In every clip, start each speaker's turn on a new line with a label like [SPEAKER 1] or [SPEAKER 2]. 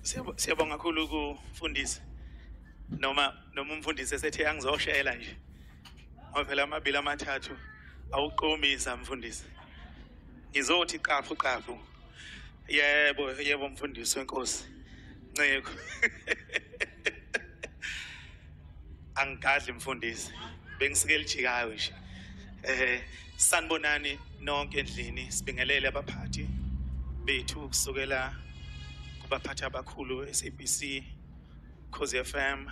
[SPEAKER 1] Siyabonga kakhulu kumfundisi noma umfundisi esethi angizoshela nje ngoba phela amabili amathathu awuqomisa mfundisi ngizothi qafu yebo mfundisi wenkosi nceko angigadli mfundisi bengisike lijikayo nje sanibonani nonke endlini sibingelele abaphathi bethu kusukela kubaphathi abakhulu SABC Khosi FM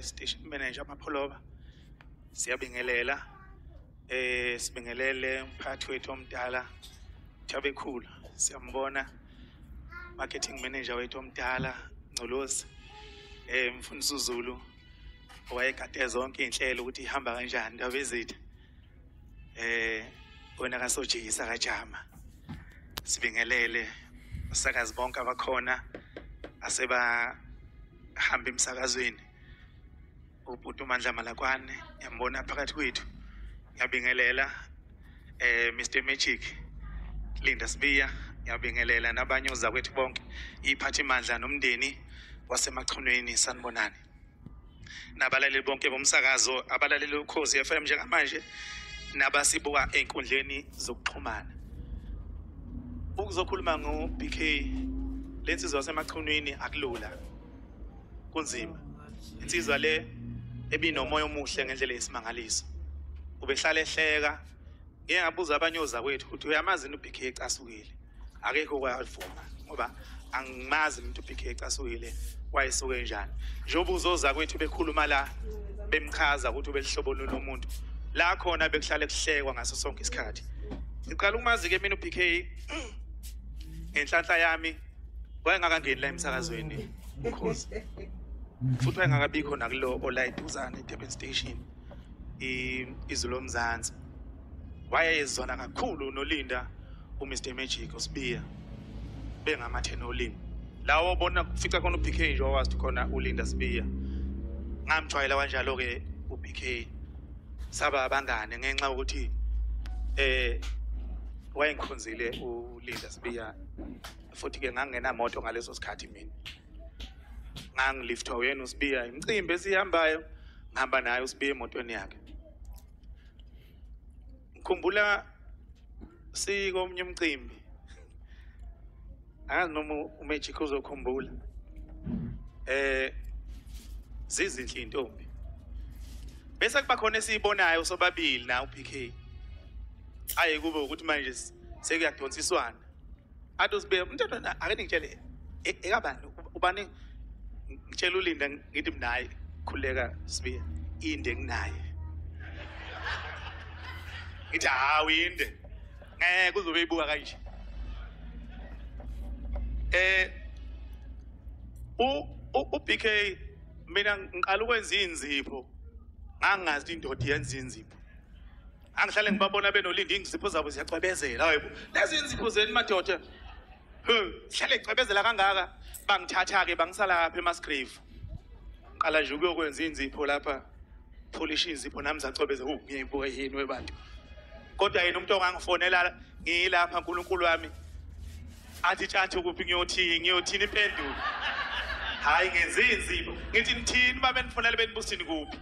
[SPEAKER 1] station manager amapholoba siyabingelela sibingelele umphathi wethu omdala Thabekhulu siyambona marketing manager wethu omdala Ncolosi mfundisi uZulu owayegade zonke inhlelo ukuthi ihamba kanjani ndaba ezitha wena kasojisa kajama sibingelele usakazi bonke abakhona aseba hamba emsakazweni ubhuti uMandla Malakwane yambona phakathi kwethu ngiyabingelela Mr Magic Linda Sibiya ngiyabingelela nabanye ozakwethu bonke iphathi mandla nomndeni wasemachunweni sanibonani nabalaleli bonke bomsakazo abalaleli ukhozi FM njengamanje nabasibuka einkundleni zokuxhumana ukuzokhuluma ngo BK lensizwa wasemachunweni akulula kunzima insizwa le ebinomoya omuhle ngendlela yesimangaliso ubehlala ehleka ngeke ngabuza abanye ozakwethu ukuthi uyamazi uBK ecasukile akekho kwayavuma ngoba angimazi umuntu uBK ecasukile wayesuke njani njengoba uzozakwethu bekhuluma la bemchaza ukuthi ubelihlobo lomuntu la khona bekuhlale kuhlekwa ngaso sonke isikhathi ngiqala ukumazi ke mina uBK enhlanhla yami wayengakangeni la emsakazweni ukhozi futhi wayengakabikho nakulo olayiduzana eDurban Station izolo mzansi wayezona kakhulu noLinda uMr Magic uSibiya bengamathena olimi lawo bona kufica khona uBK nje wazi khona uLinda Sibiya ngamjwayela kanjalo ke uBK saba abangane ngenxa ukuthi wayengikhonzile uLinda Sibiya futhi ke ngangena moto ngaleso sikhathi mina ngangiliftwa uyena uSibiya imicimbi esihambayo ngihamba naye uSibiya emotweni yakhe ngikhumbula sikomnye umcimbi noma uMagic uzokhumbula zizinhle intombi bese kuba khona esibonayo sobabili na uBK aye kube ukuthi manje sekuyadonsiswana athi uSibiya umntwana ake ngitshele ekabani ubani ngitshela uLinda ngithi minaye khuleka Sibiya inde nginaye ngithi hawu inde ngeke uzobe ibuka kanje uBK mina ngiqala ukwenza inzipho ngangazi indoda yenza inzipho angihlale ngibabona benoLinda ingizipho zabo ziyacwebezela hayibo lezi inzipho zeni madoda hlale icwebezela kangaka bangithatha ke bangisala lapha eMasgrave qala nje ukuyokwenza inzipho lapha polish inzipho nami zacwebeze ngiyibuka yini webantu kodwa yena umuntu ongangifonela ngilapha uNkulunkulu wami athi tshathu kuphi ngiyothini impendulo hayi ngenza inzipho ngithi nithini babe nifonela benibusini kuphi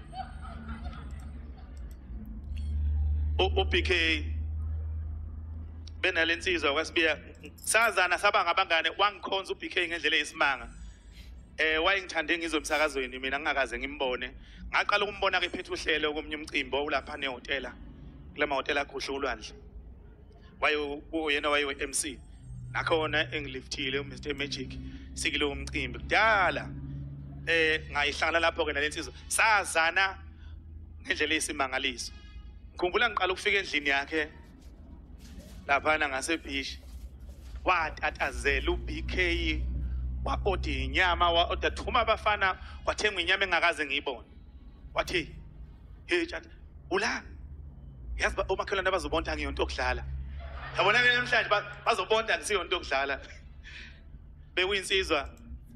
[SPEAKER 1] uBK benalensizwa kwaSibiya sazana saba ngabangane wangikhonza uBK ngendlela yesimanga wayengithande ngizomsakazweni mina ngingakaze ngimbone ngaqala ukumbona ke phethe uhlelo komnye umcimbi olapha nehotela kulama hotela akhuhle ulwandle yena waye MC nakhona engiliftile uMr Magic sikilo umcimbi kudala ngayihlangana lapho ke nalensizwa sazana ngendlela yesimangaliso ngikhumbula ngiqala ukufika endlini yakhe laphana ngaseBhishi watatazela uBK wa-order inyama wa-order thuma abafana wathenga inyama engakaze ngiyibone wathi hey tshata ula yazi omakhelwane abazobonda ngiyonto okudlala yabona ke namhlanje bazobonda ngisiyonto okudlala bewinsizwa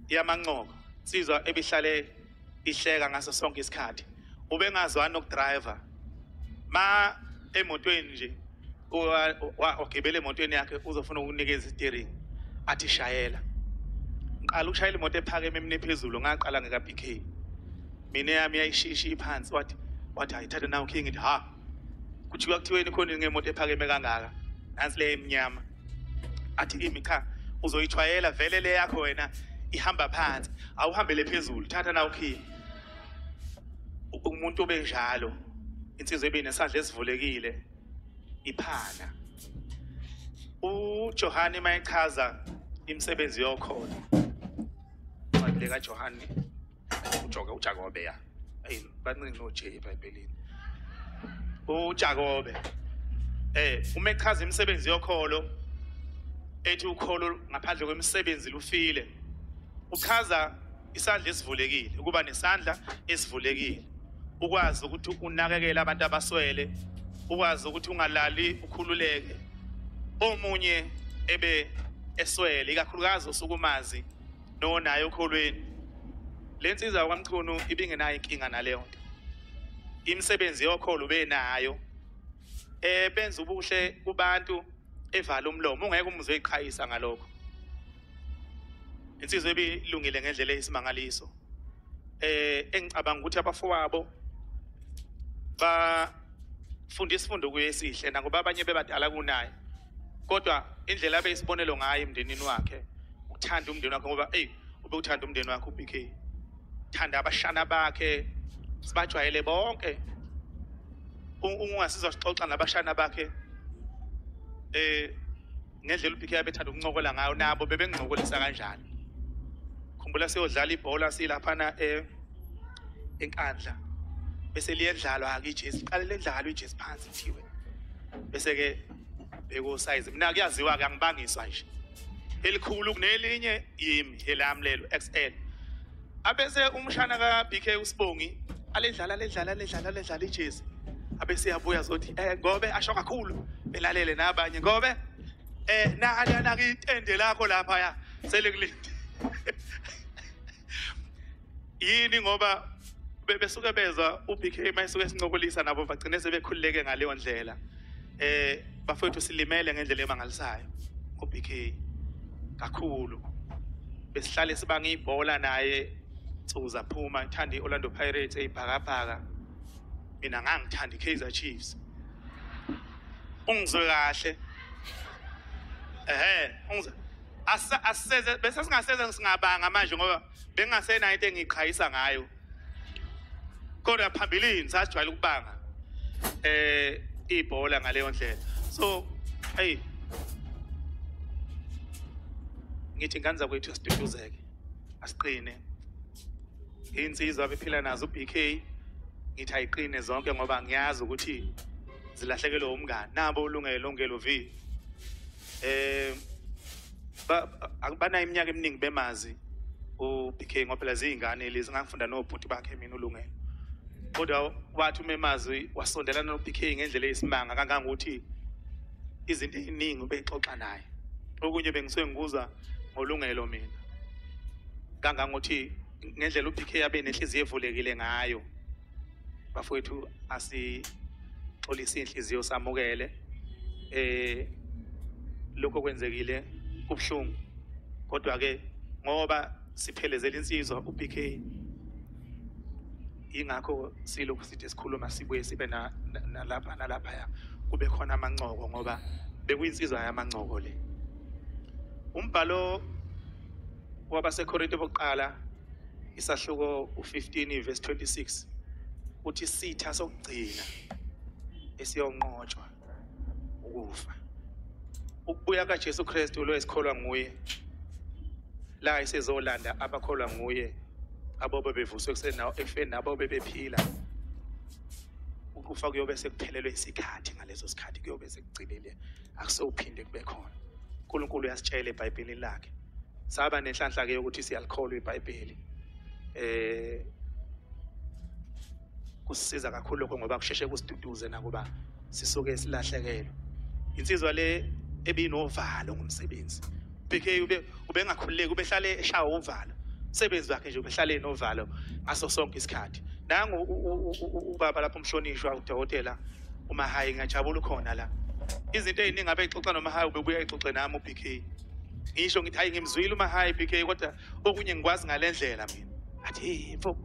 [SPEAKER 1] yamanqoko insizwa ebihlale ihleka ngaso sonke isikhathi ubengazwani nokudriver ma emotweni nje ogibele emotweni yakhe uzofuna ukunikeza i-steering athi shayela ngiqala ukushayela imoto ephakeme emine phezulu ngaqala ngeka PK mina yami yayishishi phansi wathi ayithatha nawo king ngithi ha kuthiwa kuthiweni khona ngemoto ephakeme kangaka nansi le emnyama athi kimi cha uzoyithwayela vele le yakho wena ihamba phansi awuhambele phezulu thatha nawo king umuntu obenjalo insizwe ebinesandla esivulekile iphana uJohani mayechaza imisebenzi yokhona manje ka Johani uJakobe ya hey baningi no J eBhayibhelini uJakobe uma echaza imisebenzi yokholo ethi ukholo ngaphandle kwemisebenzi lufile uchaza isandla esivulekile ukuba nesandla esivulekile ukwazi ukuthi unakekele abantu abaswele ukwazi ukuthi ungalali ukhululeke omunye ebe eswele ikakhulukazi usukumazi nonayo okholweni lensiza kwaMchunu ibingenayo inkinga naleyo nto imisebenzi yokholo benayo benza ubuhle kubantu evala umlomo ungeke umuzwe eqhayisa ngalokho insizwe ebilungile ngendlela eyisimangaliso engicabanga ukuthi abafowabo bafunda isifundo kuyesihle nakuba abanye bebadala kunaye kodwa indlela abeyisibonelo ngayo emndenini wakhe uthanda umndeni wakhe ngoba ube uthanda umndeni wakhe uBK thanda abashana bakhe sibajwayele bonke ungasizwa sixoxa nabashana bakhe ngendlela uBK abethanda ukuncokola ngayo nabo bebengcokolisa kanjalo khumbula siyodlala ibhola silaphana enkandla bese liyedlalwa ake iJesi iqale ledlalwa iJesi phansi thiwe bese ke beko size mina kuyaziwa ke angibangiswa nje elikhulu kunelinye yimi elami lelo XL abese umshana ka BK uSibongi aledlala iJesi abese yabuya zothi ngobe asho kakhulu belalele nabanye ngobe naka itende lakho lapha ya sele kulindi yini ngoba besuke bezwa uBK mayisuke esincokolisa nabo bagcine sebekhululeke ngaleyo ndlela bafethu silimele ngendlela emangalisayo uBK kakhulu besihlale sibanga ibhola naye Tsuza phuma ithanda iOrlando Pirates eyibhakabhaka mina ngangithanda iKaizer Chiefs ungizwe kahle ungizwe aseze bese singaseze singabanga manje ngoba bengasenayo into engiqhayisa ngayo kodwa phambilini sajwayele ukubanga ibhola ngaleyo ndlela so ngithi nganza kwethu siduduzeke asiqine insizwa abephila nazo uBK ngithi ayiqine zonke ngoba ngiyazi ukuthi zilahlekelwe umngane nabo ulungelo ngelo V akubana iminyaka eminingi bemazi uBK ngoba phela zingane lezi ngangifunda nobhuti bakhe mina ulungelo kodwa wathi umemazi wasondelana noBK ngendlela eyisimanga kangangokuthi izinto eziningi ubexoxa naye okunye bengisuke ngikuza ngolungelo mina kangangokuthi ngendlela uBK abe nenhliziyo evulekile ngayo bafowethu asixolisa inhliziyo samukele lokho kwenzekile kubhlungu kodwa ke ngoba siphelezela insizwa uBK ingakho silokhu sithi sikhuluma sibuye sibe nalapha ya kube khona amancoko ngoba bekuyinsizwa yamancoko le umbhalo wabaseKorinte bokuqala isahluko u15 verse 26 uthi sitha sokugcina esiyonqotshwa ukufa ukubuya kaJesu Kristu lo esikholwa nguye la isezolanda abakholwa nguye abobe bevuswe kusenawo efeni nabo bebephila ukufa kuyobe sekuphelelwe isikhathi ngaleso sikhathi kuyobe sekugcinile akusophinde kube khona uNkulunkulu uyasitshela eBhayibhelini lakhe saba nenhlanhla ke ukuthi siyalikholwa iBhayibheli kusisiza kakhulu lokho ngoba kusheshe kusiduduze nakuba sisuke silahlekelwe insizwa le ebinovalo ngomsebenzi BK ubengakhululeki ubehlale eshawa uvalo umsebenzi wakhe nje ubehlale enovalo ngaso sonke isikhathi nangu ubaba lapho umhlonishwa udokotela uMahayi ngiyajabula khona la izinto eziningi abeyixoxa noMahayi ubebuya exoxe nami uBK ngisho ngithi hayi ngimzwile uma hayi PK kodwa okunye ngikwazi ngalendlela mina athi hey mfo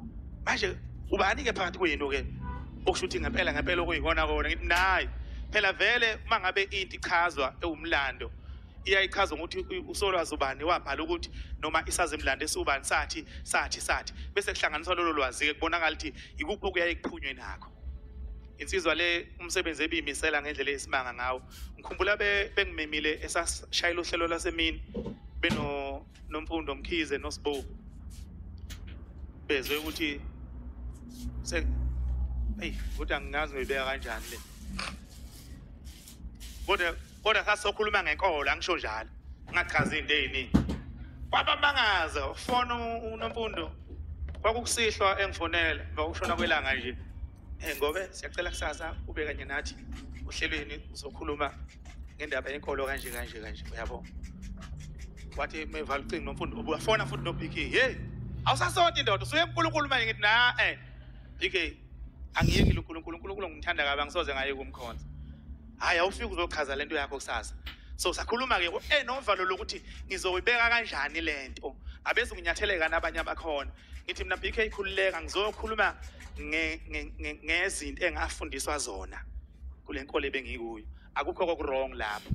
[SPEAKER 1] manje ubani ke phakathi kwenu ke okusho ukuthi ngempela okuyikona kona ngithi nayi phela vele uma ngabe into ichazwa ewumlando iyayichaza ukuthi usolwazi ubani wabhala ukuthi noma isazimlando esubani sathi bese kuhlanganiswa lolo lwazi ke kubonakala ukuthi ikuphi okuyaye kuphunywe nakho insizwa le umsebenzi ebimisela ngendlela esimanga ngawo ngikhumbula bengimemile esashayela uhlelo lasemini beno nomfundo Mkhize noSibo bezwe ukuthi ukuthi angingazi ngibeka kanjani le kodwa sasokhuluma ngenkolo angisho njalo ngachaza into eziningi kwabamangaza ufona unomfundo kwakusihlwa engifonela ngokushona kwelanga nje ngobe siyacela kusasa ube kanye nathi uhlelweni uzokhuluma ngendaba yenkolo kanje uyabona wathi mevala ucingo nomfundo ubuyafona futhi no PK hey awusasonto indoda usuye uNkulunkulu manje ngithi na PK angiyekile uNkulunkulu ngimthanda kabi angisoze ngaye kumkhonza hayi awufika uzochaza lento yakho kusasa so sakhuluma ke novalo lokuthi ngizoyibeka kanjani lento abese nginyatheleka nabanye abakhona ngithi mina PK ikhululeka ngizokhuluma ngezinto engafundiswa zona kule nkolo ebengikuyo akukho okurong lapho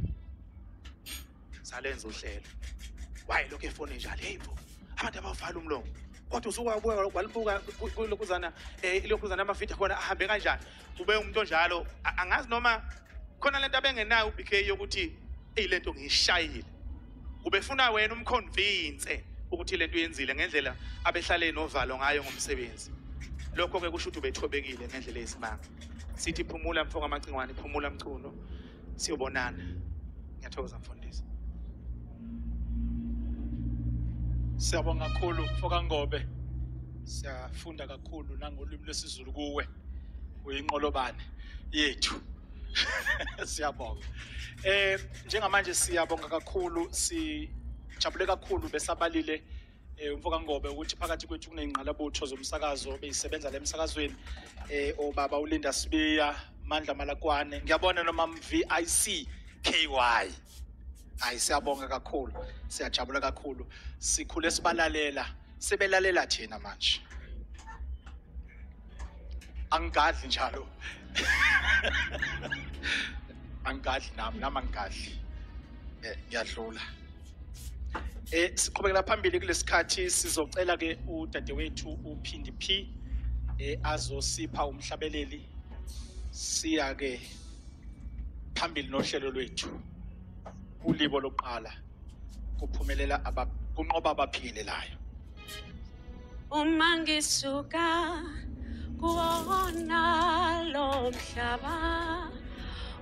[SPEAKER 1] salenza uhlelo waye lokho efone njalo hey mfo abantu abavala umlomo kodwa usukabuya walibuka kulokuzana lokuzana amafitha khona ahambe kanjani ube umuntu onjalo angazi noma khona lento abengenayo uBK yokuthi lento ngishayile ubefuna wena umconvince ukuthi lento uyenzile ngendlela abehlale novalo ngayo ngomsebenzi lokho ke kusho ukuthi ubethobekile ngendlela esimanga sithi phumula mfoko amacingwane phumula Mchunu siyobonana ngiyathokoza mfundisi
[SPEAKER 2] siyabonga kakhulu mfoka Ngobe siyafunda kakhulu nangolimi lwesiZulu kuwe uyinqolobane yethu siyabonga njengamanje siyabonga kakhulu sijabule kakhulu besabalile umfoka Ngobe ukuthi phakathi kwethu kuneyingqalabutho zomsakazo beyisebenza le emsakazweni obaba uLinda Sibiya Mandla Malakwane ngiyabona noma VIC KY hayi siyabonga kakhulu siyajabula kakhulu sikhule sibalalela sebelalela thina manje angigadli njalo angigadli nami angigadli ngiyadlula siqhubekela phambili kulesikhathi sizocela ke udadewethu uPhindi P azosipha umhlabeleli siya ke phambili nohlelo lwethu ulibo loqala kuphumelela kunqoba abaphilelayo
[SPEAKER 3] uma ngisuka kuwona lo mhlaba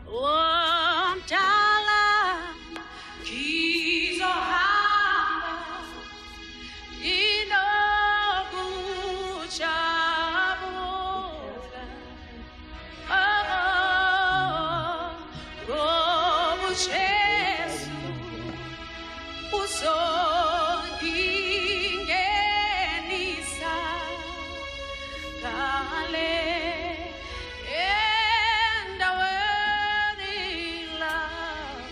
[SPEAKER 3] omdala ngizohamba inokujabula ngobujesu uzongingenisa kale endaweni lapho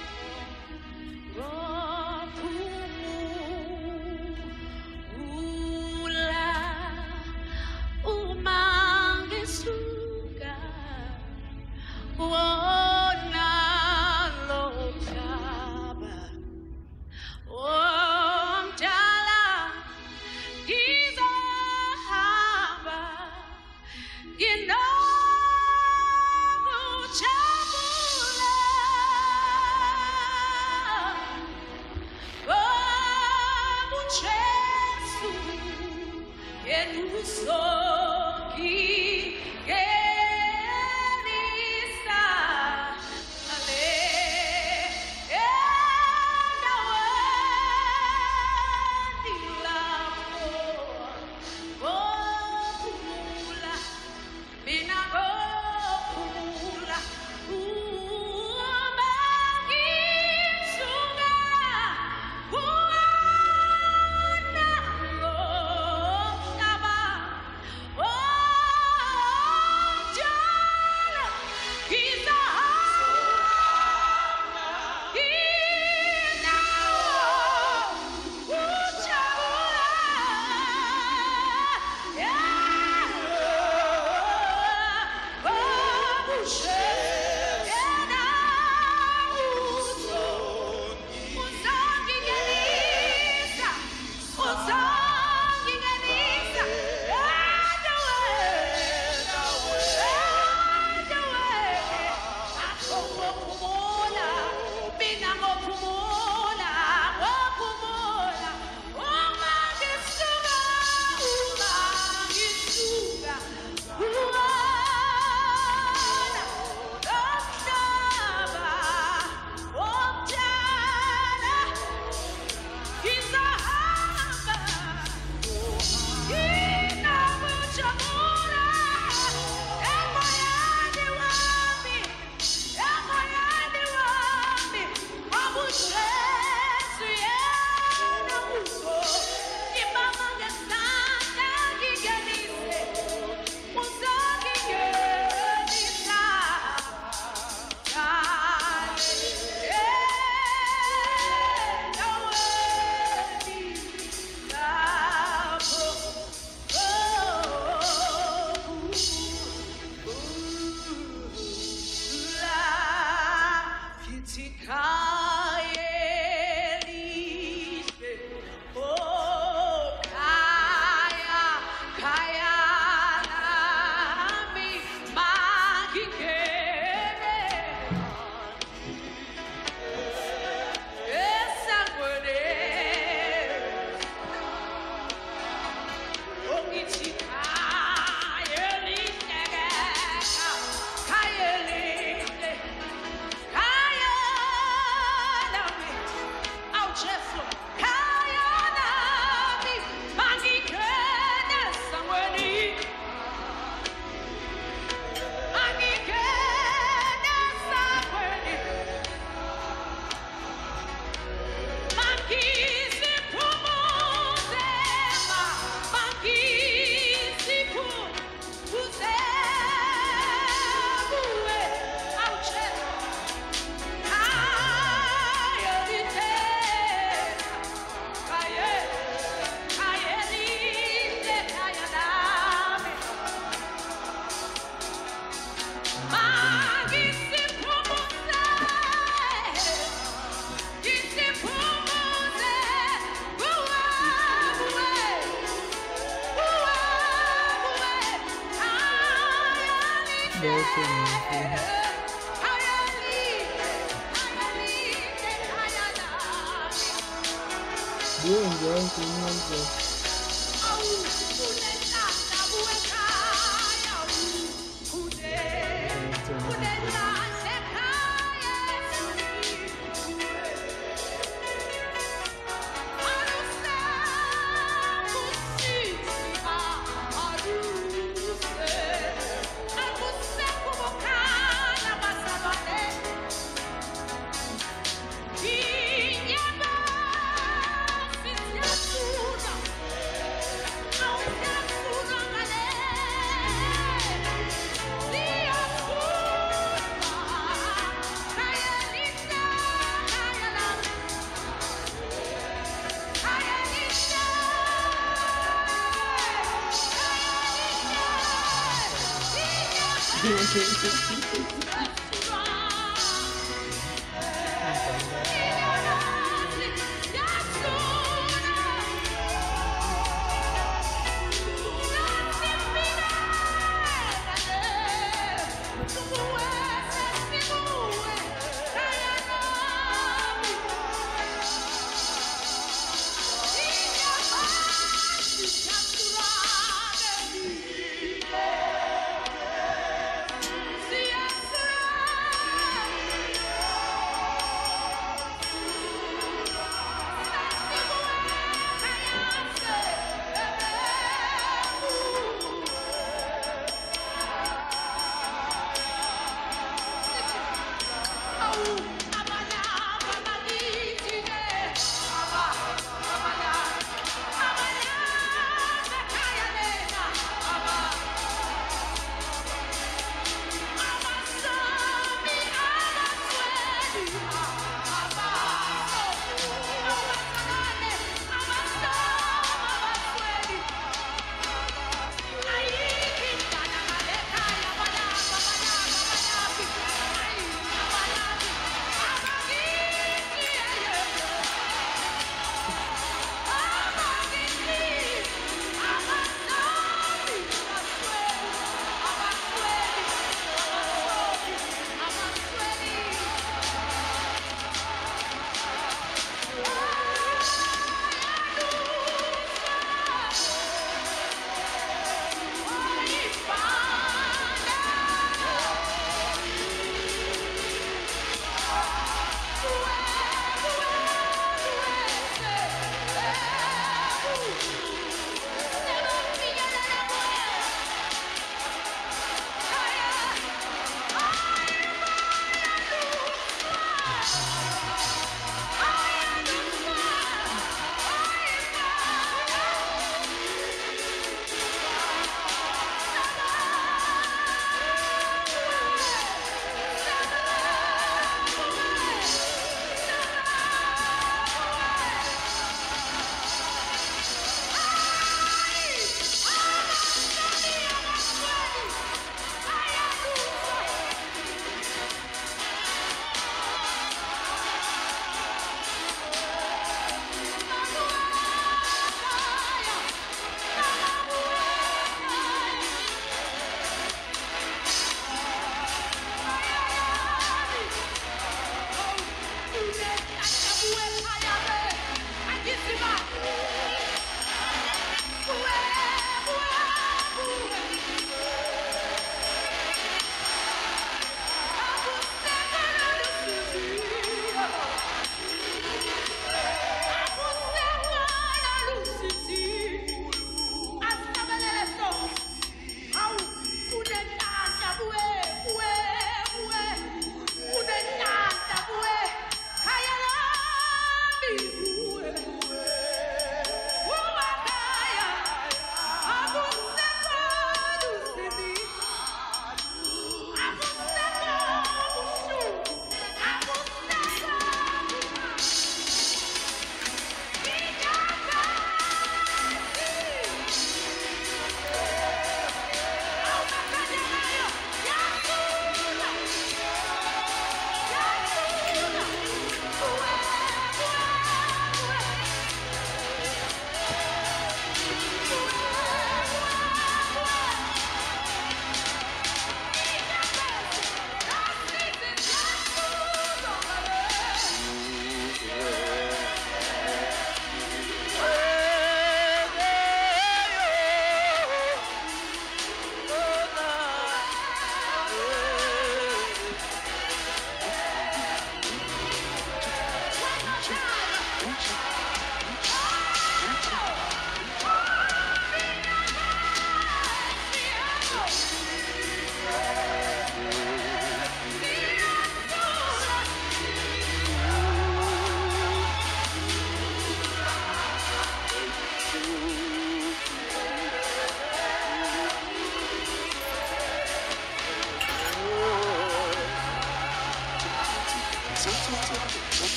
[SPEAKER 3] ngophumula uma ngisuka wona lo mhlaba omdala ngizohamba nginokujabula ngobujesu yena uzongingenisa kale endaweni lapho ngophumula mina ngophumula uma ngisuka kuwona lo mhlaba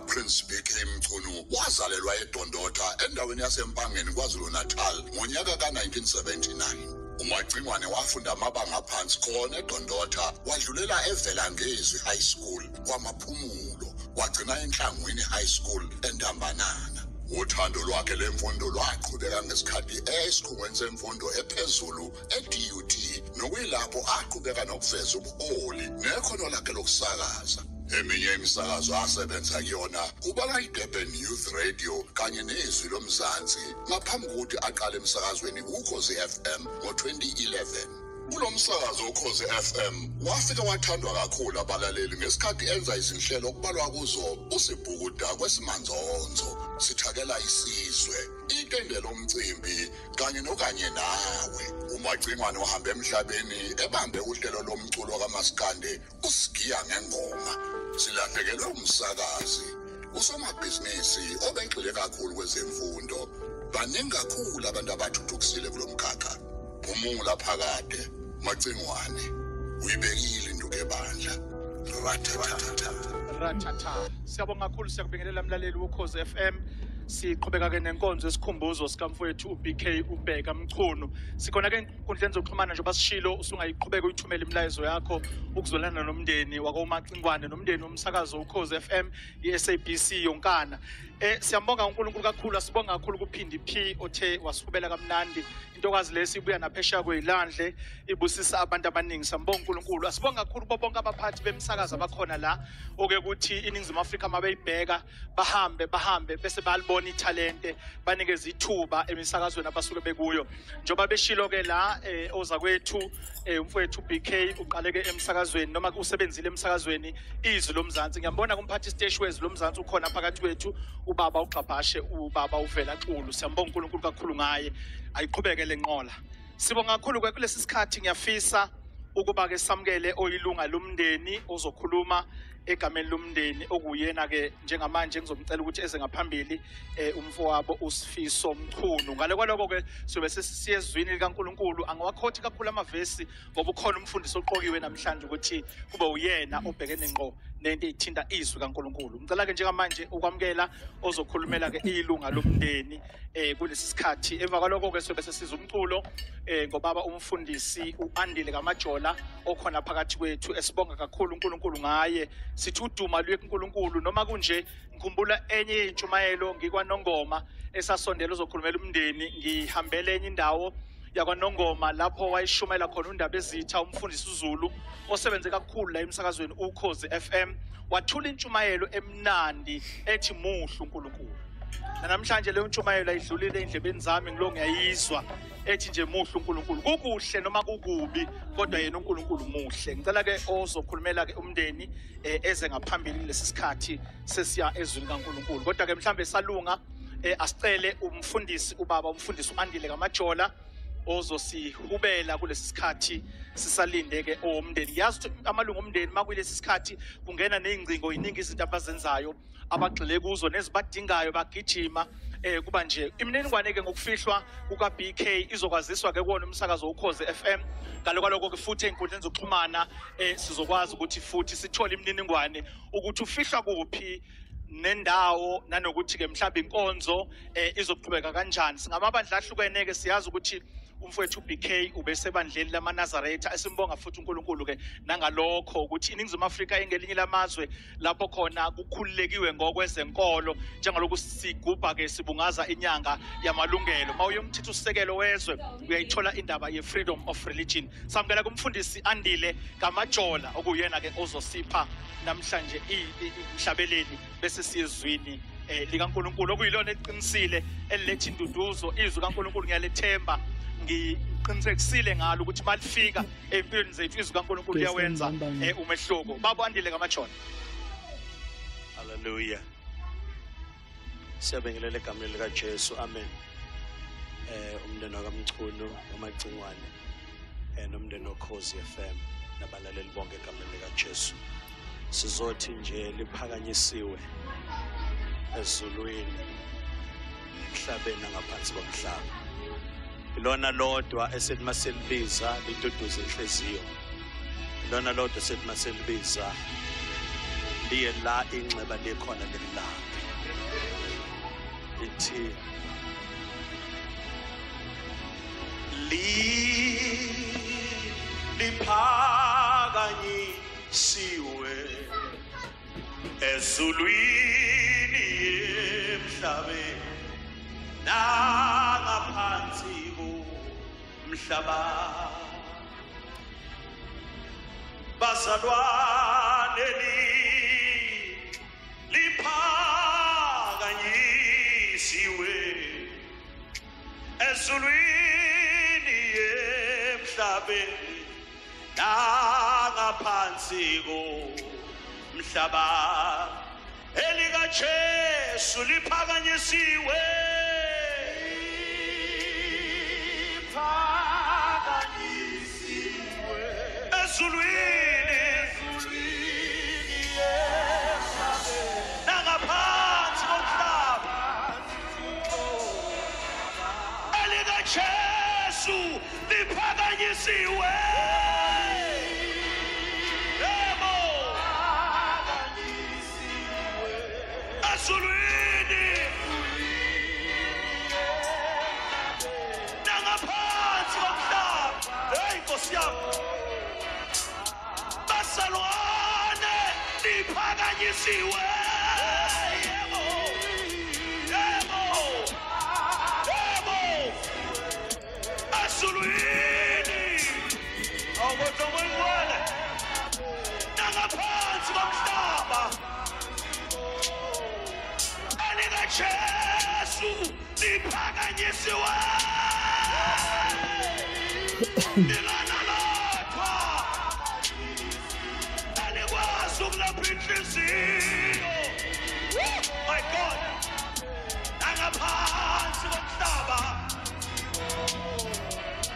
[SPEAKER 4] Prince BK Mchunu wazalelwa eDondotha endaweni yaseMpangeni KwaZulu-Natal ngonyaka ka-1979. uMagcingwane wafunda amabanga aphansi khona eDondotha wadlulela eVelangezwi High School kwaMaphumulo wagcina eNhlangwini High School eNdambanana. Uthando lwakhe lemfundo lwaqhubeka ngesikhathi esikhungweni semfundo ephezulu eDUT nokuyilapho aqhubeka nokuveza ubuholi nekhono lakhe lokusakaza. Eminye imisakazo asebenza kuyona kubala iDurban Youth Radio kanye nezwi lomzansi ngaphambi kokuthi aqale emsakazweni uKhozi FM ngo-2011. Kulo msakazo uKhozi FM wafika wathandwa kakhulu abalaleli ngesikhathi enza izinhlelo okubalwa kuzo uSibhukuda kwesimanzonzo, Sithakela Isizwe, Itendelo Umcimbi kanye nokanye nawe. uMagcingwane uhambe emhlabeni ebambe uhlelo lomculo kaMaskande uSigiya ngengoma. Silahlekelwe umsakazi, usomabhizinisi obegxile kakhulu kwezemfundo. Baningi kakhulu abantu abathuthukisile kulomkhakha. Phumula phakade, Magcingwane, uyibekile induku ebandla.
[SPEAKER 2] Ratata. Siyabonga kakhulu siyakubingelela mlaleli woKhozi FM. Siqhubeka ke nenkonzo esikhumbuzo sikamfowethu uBK ubheka Mchunu. Sikhona ke inkundleni zokuxhumana nje basishilo usungayiqhubeka uyithumela imilayezo yakho ukuzolana nomndeni wakoMagcingwane nomndeni womsakazo uKhozi FM iSABC yonkana. Siyambonga uNkulunkulu kakhulu, asibonga kakhulu kuPhindi P othe wasihubela kamnandi. Intokazi lesi ibuya naphesheya kweyilandle ibusisa abantu abaningi. Siyambonga uNkulunkulu. Asibonga kakhulu bonke abaphathi bemsakazo abakhona la oke ukuthi iNingizimu Afrika mabeyibheka bahambe bese balibona italente banikeza ithuba emisakazweni abasuke bekuyo. Njoba beshilo ke la oza kwethu umfowethu BK uqaleke emsakazweni noma usebenzile emsakazweni izwi lomzansi. Ngiyambona kumphathi stage wezwi lomzansi ukhona phakathi kwethu ubaba uGqabhashe ubaba uvela Xulu. Siyambonga uNkulunkulu kakhulu ngaye, ayiqhubeke lenqola. Sibonga kakhulu kulesi sikhathi ngiyafisa ukuba ke samukele oyilunga lomndeni ozokhuluma egameni lomndeni okuyena ke njengamanje ngizomcela ukuthi eze ngaphambili umfowabo uSifiso Mchunu. Ngale kwaloko ke sobe sesiyezwini likaNkulunkulu. Angiwakhothi kakhulu amavesi ngoba ukhona umfundisi oqokiwe namhlanje ukuthi kube uyena obhekene ngqo nento ethinta izwi kaNkulunkulu. Ngicela ke njengamanje ukwamukela ozokhulumela ke ilunga lomndeni kulesi sikhathi. Emva kwaloko ke sobe sesiza umculo ngobaba umfundisi uAndile kaMajola okhona phakathi kwethu. Esibonga kakhulu uNkulunkulu ngaye. Sithi uduma lweNkulunkulu noma kunje ngikhumbula enye intshumayelo ngikwaNongoma esasondela uzokhulumela umndeni ngihambele enye indawo yakwaNongoma lapho wayishumela khona undaba ezitha umfundisi uZulu osebenze kakhulu la emsakazweni Ukhozi FM wathula intshumayelo emnandi ethi muhle uNkulunkulu. Namhlanje leyo ntshumayelo ayidlulile endlebeni zami ngilo ngiyayizwa ethi nje muhle uNkulunkulu. Kukuhle noma kukubi kodwa yena uNkulunkulu muhle. Ngicela ke ozokhulumela ke umndeni eze ngaphambili lesisikhathi sesiya ezweni kaNkulunkulu. Kodwa ke mhlambe salunga asicele umfundisi umfundisi uAndile kaMajola ozosihubela kulesi sikhathi sisalinde ke omndeni. Yazi amalungu omndeni makulesi sikhathi kungena nezingcingo iningi izinto abazenzayo abagxile kuzo nezibadingayo bagijima kuba nje imininingwane ke ngokufihlwa kuka BK izokwaziswa ke kuona umsakazo Ukhozi FM ngalokho ke futhi einkundleni zokuxhumana sizokwazi ukuthi futhi sithole imininingwane ukuthi ufihlwa kuphi nendawo nanokuthi ke mhlawumbe inkonzo izoqhubeka kanjani. Singamabandla ahlukene ke siyazi ukuthi umfowethu BK ubesebandleni lamaNazaretha esimbonga futhi uNkulunkulu ke nangalokho ukuthi iningizimu Afrika engelinye lamazwe lapho khona kukhululekiwe ngokwezenkolo njengalokhu sigubha ke sibungaza inyanga yamalungelo. Mawuyomthetho usekelo wezwe uyayithola indaba ye freedom of religion. Samukela kumfundisi Andile kaMajola okuyena ke ozosipha namhlanje imhlabeleni bese siyezwini likaNkulunkulu okuyilona eqinisile eliletha induduzo izwi kaNkulunkulu ngiyalethemba ngiqinisekisile ngalo ukuthi malifika empilweni zethu izwi kaNkulunkulu liyawenza umehluko. Baba Andile kaMajola.
[SPEAKER 5] Hallelujah. Siyabingelela egameni lika Jesu. Amen. Umndeni kaMchunu nomagcingwane nomndeni Ukhozi FM nabalaleli bonke egameni lika Jesu. Sizothi nje liphakanyisiwe ezulwini emhlabeni ngaphansi komhlaba. Ilona lodwa esethi maselibiza liduduze inhliziyo. Ilona lodwa esethi maselibiza liye la inxeba likhona lelilaphi. Lithi liphakanyisiwe ezulwini emhlabeni nangaphansi komhlaba. Bazalwane liphakanyisiwe ezulwini emhlabeni nangaphansi komhlaba. Elika Jesu liphakanyisiwe ezulwini nangaphansi komhlaba. Elika Jesu liphakanyisiwe ezulwini nangaphansi komhlaba. Hey Nkosi yami, bazalwane liphakanyisiwe. Yebo, yebo, yebo, ezulwini awukotomwele nangaphansi komhlaba. Elika Jesu liphakanyisiwe. Ilana lodwa elikwazi ukulapha inhliziyo. My God, nangaphansi komhlaba.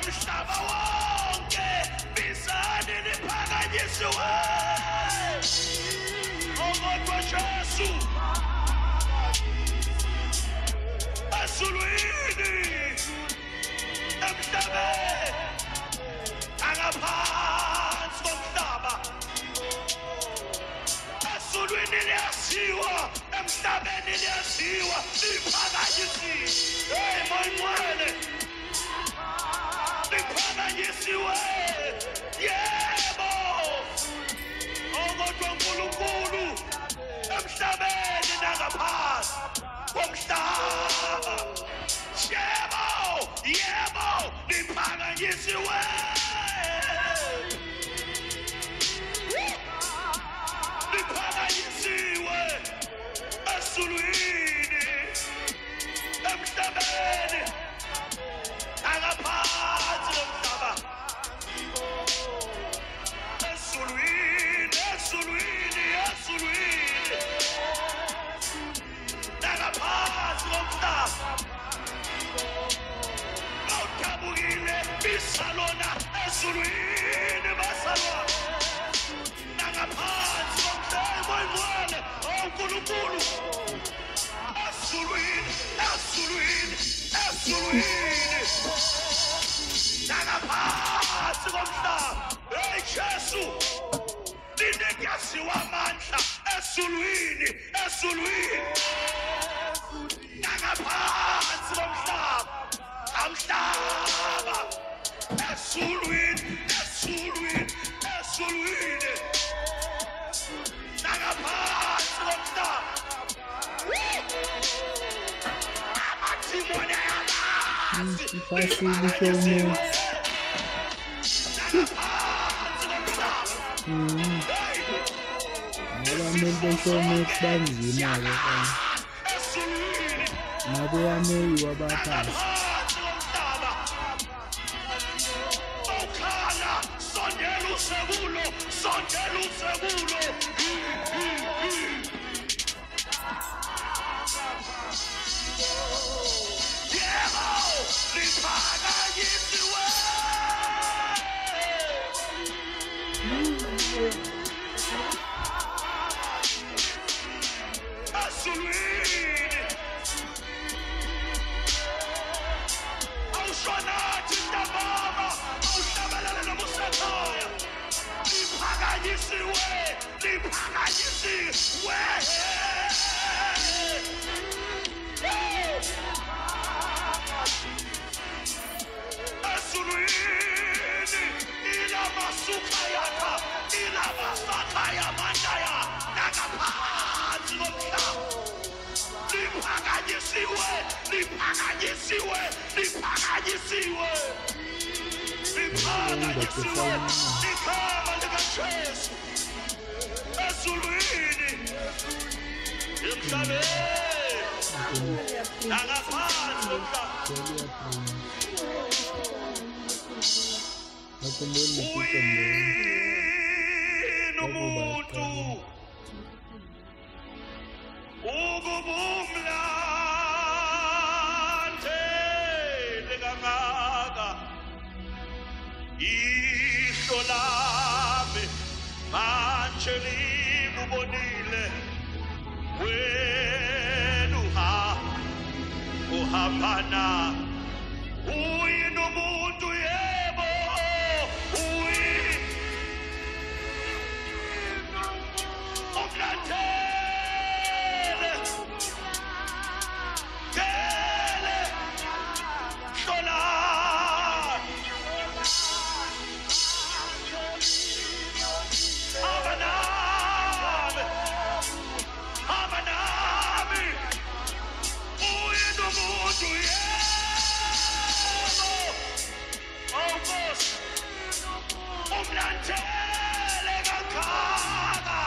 [SPEAKER 5] Umhlaba wonke bizane liphakanyisiwe. Kodwa Jesu ezulwini emhlabeni nangaphansi komhlaba. Ezulwini liyaziwa emhlabeni liyaziwa liphakanyisiwe. Hey moyimwele liphakanyisiwe. Yebo kodwa uNkulunkulu emhlabeni nangaphansi komhlaba. Yebo, yebo, liphakanyisiwe.
[SPEAKER 6] Nakaphansi komhlaba hey Jesu linikeziwa amandla esulwini nakaphansi komhlaba amhlaba esulwini nakaphansi komhlaba amathimone ayamazi
[SPEAKER 7] Showmax banzima-ke nabo wameli wabaphasi
[SPEAKER 6] sondela usekulo yebo liphakanyisiwe esulwini awushonathi ntababa awuhlabelele nobusekhaya liphakanyisiwe esulwini ilamasukayaka ilamasakaya mandaya nakaphansi komhlaba liphakanyisiwe likhama likaJesu esulwini emhlabeni nakaphansi komhlaba uyini umuntu ukubumlandeli kangaka ihlo lami manje likubonile wena uhambana uyini umuntu yebo umlandele kele hlola abanami uyini umuntu yebo awukosi umlandele kangaka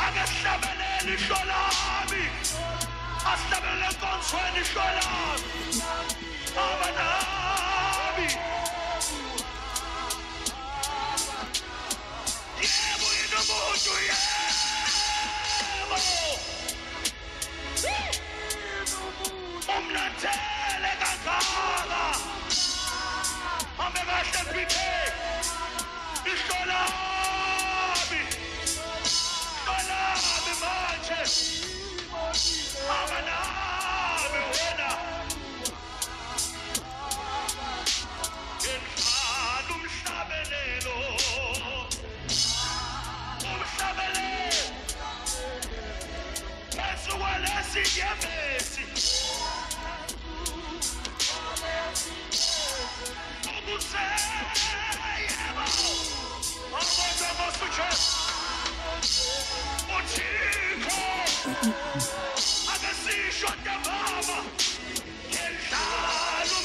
[SPEAKER 6] akahlabeleli ihlo lami asihlabelele enkonzweni ihlo lami abanami yebo uyini umuntu yebo umlandele kangaka hambe kahle PK ihlo lami manje abanami wena ngenhlalo umhlabelelo phezu kwalesi nyembezi ukuseyebo abona masujesu uthixo akasisho ntababa ngendlala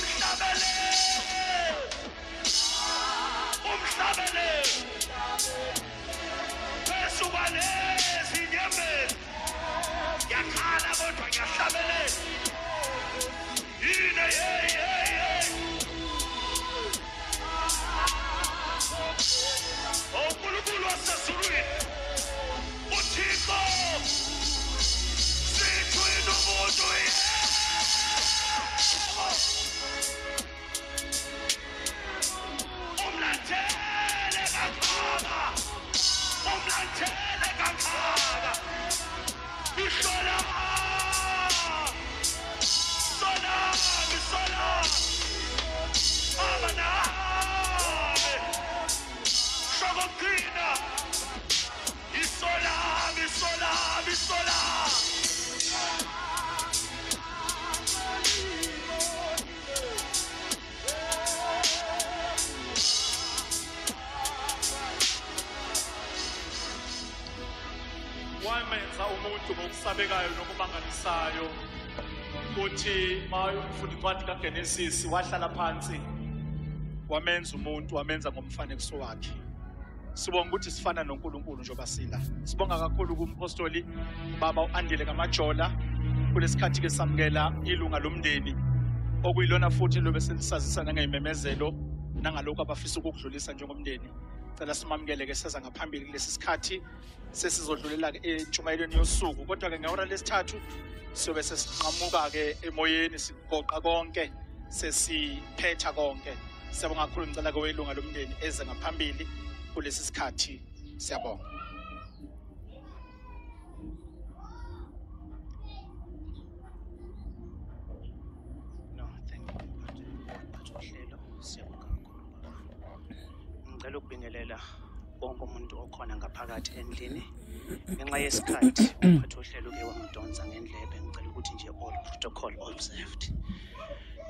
[SPEAKER 6] umhlabelelo phezu kwalezi nyembezi ngiyakhala kodwa ngiyahlabelela yine uNkulunkulu wasezulwini uthixo sithi uyini umuntu umlandele kangaka umlandele
[SPEAKER 2] wamenza umuntu ngokusabekayo nokumangalisayo uthi mayufunda incwadi kaGenesis wahlala phansi wamenza umuntu wamenza ngomfanekiso wakhe. Sibonga ukuthi sifana noNkulunkulu njengoba sila. Sibonga kakhulu kumpostoli baba uAndile kaMajola kulesikhathi ke samukela ilunga lomndeni okuyilona futhi lobe selisazisa ngezimemezelo nangalokho abafisa ukudlulisa njengomndeni. Cela simamukele ke seza ngaphambili kulesi sikhathi sesizodlulela ke entshumayelweni yosuku kodwa ke ngehora lesithathu siyobe sesiqhamuka ke emoyeni sigoqa konke sesiphetha konke. Siyabonga kakhulu ngicela ke welunga lomndeni eze ngaphambili kulesi sikhathi. Siyabonga.
[SPEAKER 8] No, thank you. Uhlelo siyabonga kakhulu baba. Ngicela ukubingelela wonke umuntu okhona ngaphakathi endlini. Ngenxa yesikhathi umphathi ohlelo ke wangidonsa ngendlebe ngicela ukuthi nje all protocol observed.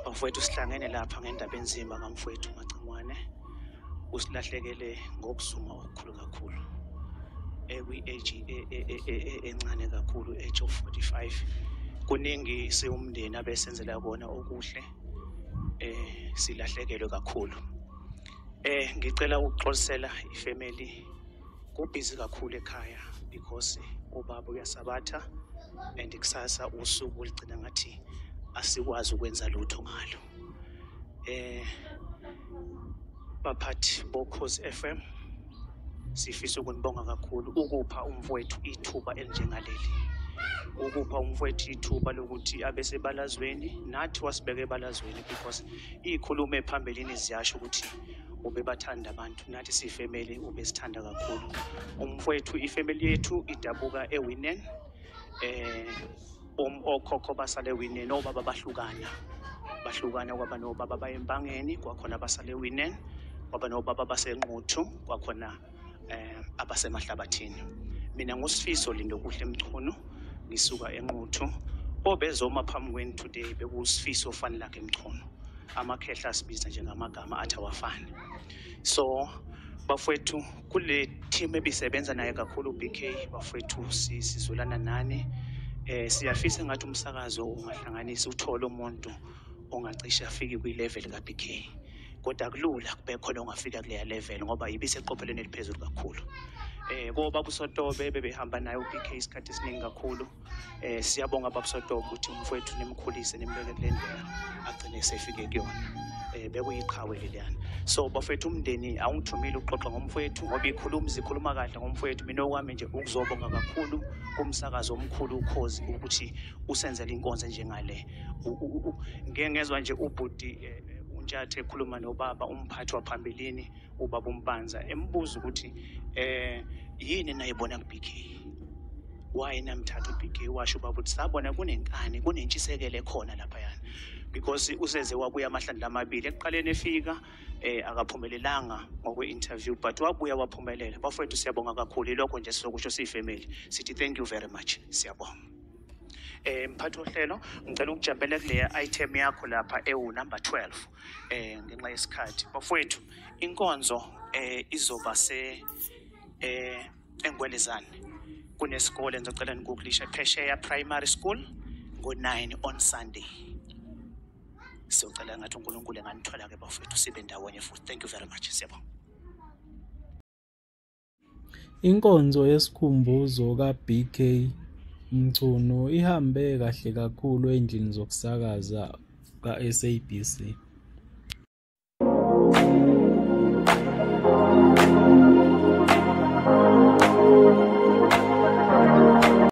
[SPEAKER 8] Bafowethu sihlangene lapha ngendaba enzima kamfowethu uMacingwane. Usilahlekele ngokuzuma okukhulu kakhulu. Kwi-age encane kakhulu, age of 45. Kuningi siwumndeni abesenzela kona okuhle. Silahlekelwe kakhulu. Ngicela ukuxolisela ifamily kubhizi kakhulu ekhaya because ubaba uyasabatha and kusasa usuku oligcina ngathi asikwazi ukwenza lutho ngalo. Baphathi boKhosi FM sifisa ukunibonga kakhulu ukupha umfowethu ithuba elinjengaleli. Ukupha umfowethu ithuba lokuthi abe sebalazweni nathi wasibeka ebalazweni because ikhulume phambelini ziyasho ukuthi ubebathanda abantu nathi sifamily ubesithanda kakhulu. Umfowethu ifamily yethu idabuka eWinen. Okhokho basale eWinen obaba bahlukana kwaba nobaba bayempangeni kwakhona basale eWinen kwaba nobaba basenquthu kwakhona abasemahlabathini. Mina nguSifiso Lindo kuhle Mchunu ngisuka enquthu obezoma phambi kweni today bekuSifiso ofana lakhe Mchunu. Amakhehla asibiza njengamagama athi awafani. So bafowethu kule team ebisebenza naye kakhulu uBK bafowethu sizulana nani. Siyafisa ngathi umsakazo ungahlanganisa uthole umuntu ongacisha afike kwi-level kaBK. Kodwa kulula kube khona ongafika kuleya level ngoba ibiseqophelweni eliphezulu kakhulu. Ngoba uSotobe bebehamba naye uBK isikhathi esiningi kakhulu. Siyabonga babuSotobe ukuthi umfowethu nimkhulise nimbeke kule ndlela agcine sefike kuyona. Bekuyiqhawe leliyana. So bafethu umndeni awungithumile uxoxa ngomfowethu ngoba ikhuluma kahle ngomfowethu. Mina okwami nje ukuzobonga kakhulu kumsakazo omkhulu uKhosi ukuthi usenzele inkonzo njengale. Ngeke ngezwe nje ubhuti uNtshathe ekhuluma nobaba umphathi waphambilini ubaba uMpanza embuza ukuthi yini nayibona kuBK. Why namthatha uBK washo ubaba ukuthi sabona kunenkani kunentshisekelo ekhona lapha yana. Because useze wabuya amahlandla amabili ekuqaleni efika akaphumelelanga ngokwe-interview but wabuya waphumelela. Bafowethu siyabonga kakhulu lokho nje sizokusho siyifamily sithi thank you very much. Siyabonga. Mphathi ohlelo ngicela ukujambela kule item yakho lapha number 12 ngenxa yesikhathi. Bafowethu inkonzo izoba eNgwelezane kunesikole ngizocela nikukulisha Phesheya Primary School ngo-9 on Sunday. Siyocela ngathi uNkulunkulu enganithola ke bafowethu sibe ndawonye futhi. Thank you very much. Siyabonga.
[SPEAKER 7] Inkonzo yesikhumbuzo kaBK Mchunu ihambe kahle kakhulu endlini zokusakaza kaSABC.